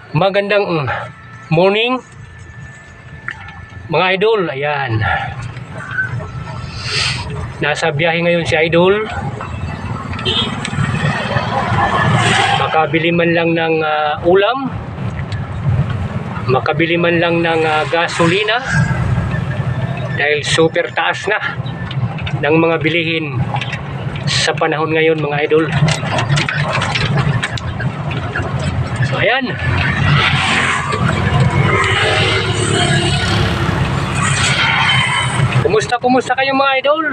Magandang morning mga idol. Ayan, nasa biyahe ngayon si idol. Makabili man lang ng ulam, makabili man lang ng gasolina dahil super taas na ng mga bilihin sa panahon ngayon mga idol. So ayan, kumusta kayo mga idol?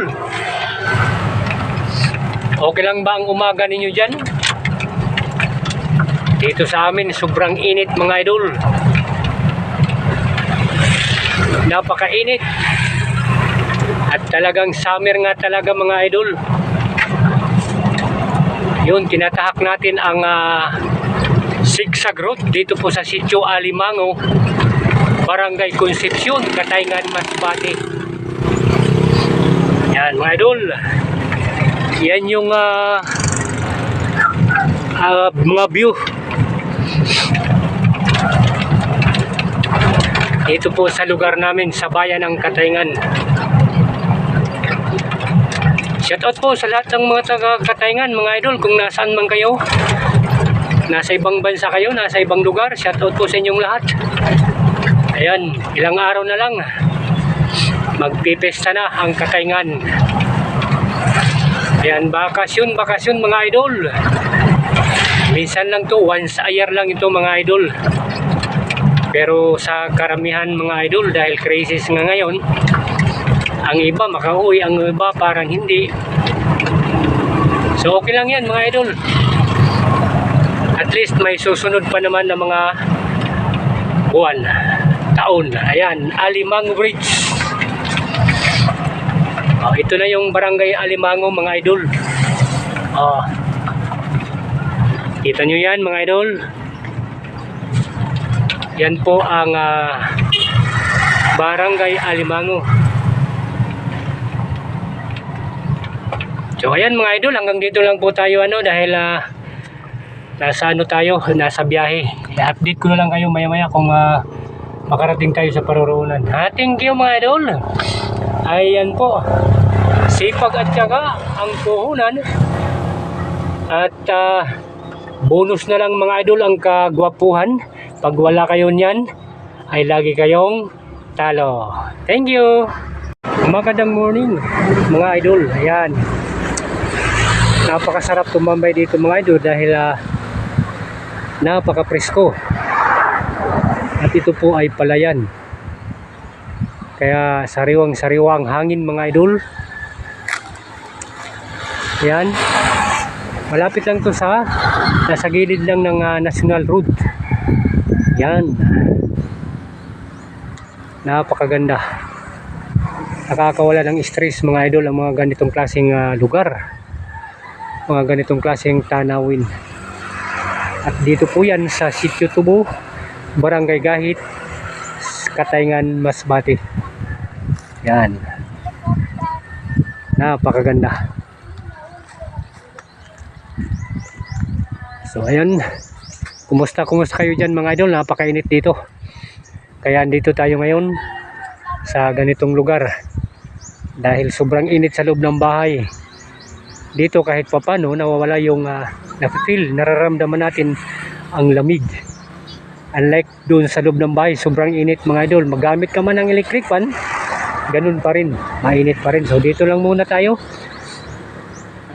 Okay lang ba ang umaga ninyo dyan? Dito sa amin sobrang init mga idol, napakainit at talagang summer nga talaga mga idol. Yun, tinatahak natin ang zigzag road dito po sa Sitio Alimango, Barangay Concepcion, Katayngan, Masbate. Yan mga idol, yan yung mga view dito po sa lugar namin sa bayan ng Katayngan. Shoutout po sa lahat ng mga taga Katayngan mga idol, kung nasaan man kayo, nasa ibang bansa kayo, nasa ibang lugar, shoutout po sa inyong lahat. Ayan, ilang araw na lang magpipesta na ang Katayngan. Ayan, bakasyon mga idol. Minsan lang to, once a year lang ito mga idol. Pero sa karamihan mga idol, dahil crisis nga ngayon, ang iba makauwi, ang iba parang hindi. So okay lang yan mga idol. At least may susunod pa naman na mga buwan, taon. Ayan, Alimango Bridge. Ito na yung Barangay Alimango mga idol. Kita nyo yan mga idol. Yan po ang Barangay Alimango. So ayan mga idol, hanggang dito lang po tayo dahil nasa biyahe. I-update ko na lang kayo maya-maya kung makarating tayo sa paroroonan. Thank you mga idol. Ayan po, sipag at syaga ang puhunan. At bonus na lang mga idol ang kagwapuhan. Pag wala kayo niyan, ay lagi kayong talo. Thank you. Magandang morning mga idol. Ayan, napakasarap tumambay dito mga idol dahil napaka-presko. At ito po ay palayan, kaya sariwang hangin mga idol. Ayan, malapit lang to sa nasa gilid lang ng National Road. Yan, napakaganda, nakakawala ng stress mga idol ang mga ganitong klaseng lugar, mga ganitong klaseng tanawin. At dito po yan sa Sitio Tubo, Barangay Gahit, Katayngan, Masbate. Yan, napakaganda. So ayan, kumusta kayo dyan mga idol? Napakainit dito, kaya andito tayo ngayon sa ganitong lugar dahil sobrang init sa loob ng bahay. Dito kahit papano nawawala yung nararamdaman natin ang lamig. Unlike doon sa loob ng bahay, sobrang init mga idol. Magamit ka man ng electric fan, ganun pa rin, mainit pa rin. So dito lang muna tayo.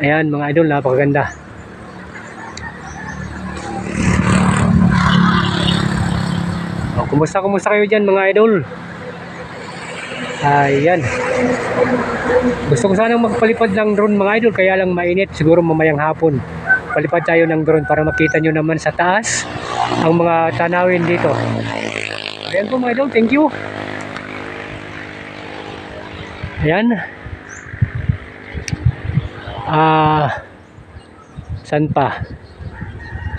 Ayan mga idol, napakaganda. Kumusta kayo dyan mga idol? Ayan, gusto ko sanang magpalipad ng drone mga idol, kaya lang mainit. Siguro mamayang hapon palipad tayo ng drone para makita nyo naman sa taas ang mga tanawin dito. Ayan po mga idol, thank you. Ayan, saan pa?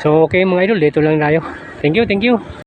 So okay mga idol, dito lang tayo. Thank you.